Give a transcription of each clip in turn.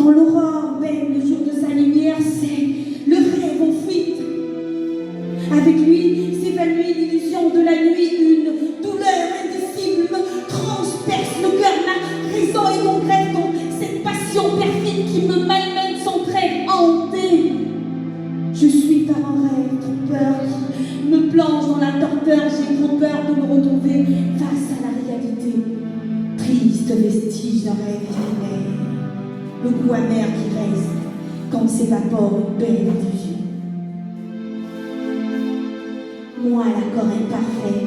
Quand l'aurore baigne le jour de sa lumière, c'est le rêve en fuite. Avec lui s'évanouit l'illusion de la nuit, une douleur indicible me transperce le cœur, ma raison et mon rêve dans cette passion perfide qui me malmène sans trêve hantée. Je suis par un rêve trompeur qui me plonge dans la torpeur, j'ai trop peur de me retrouver face à la réalité. Triste vestige d'un rêve éphémère, le goût amer qui reste quand s'évapore une belle illusion. Moi, l'accord imparfait,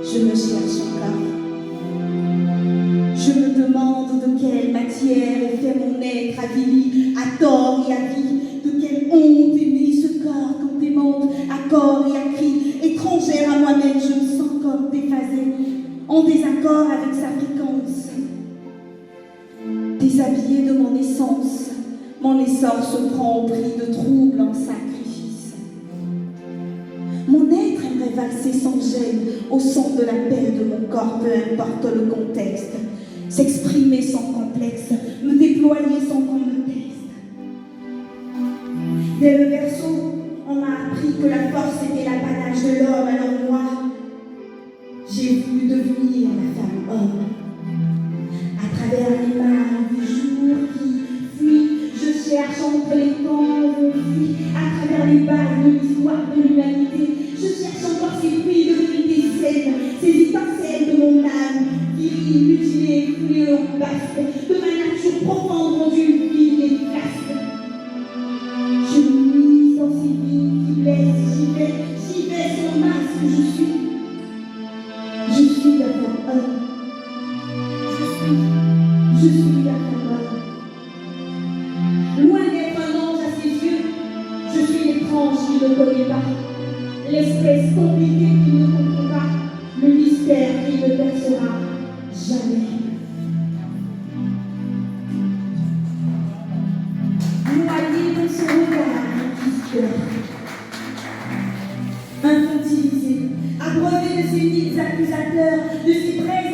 je me cherche encore. Je me demande de quelle matière est fait mon être avili, à tort et à vie, de quelle honte est né ce corps qu'on démonte à corps et à cri. Étrangère à moi-même, je me sens comme déphasée, en désaccord avec sa fréquence. Déshabillée de mon essence, mon essor se prend au prix de troubles en sacrifice. Mon être aimerait valser sans gêne au son de l'appel de mon corps, peu importe le contexte, s'exprimer sans complexe, me déployer sans qu'on me teste. Dès le berceau, on m'a appris que la force était l'apanage de l'homme, alors moi, j'ai voulu devenir la femme homme. À travers les mares du jour qui fuit, je cherche entre les temps où fuit, à travers les barres de l'histoire de l'humanité, je cherche encore ces fruits de vérité saine, ces étincelles de mon âme, virile, mutilée, fluée en basse, de ma nature profonde rendue vile et flasque. Je me mise dans ces vies qui blessent, j'y vais sans masque, je suis la femme homme. Je suis la femme homme. Loin d'être un ange à ses yeux, je suis l'étrange qui ne connaît pas, l'espèce compliquée qui ne comprend pas, le mystère qui ne percera jamais. Noyé dans son regard inquisiteur, infantilisé, abreuvé de ses mythes accusateurs, de ses braises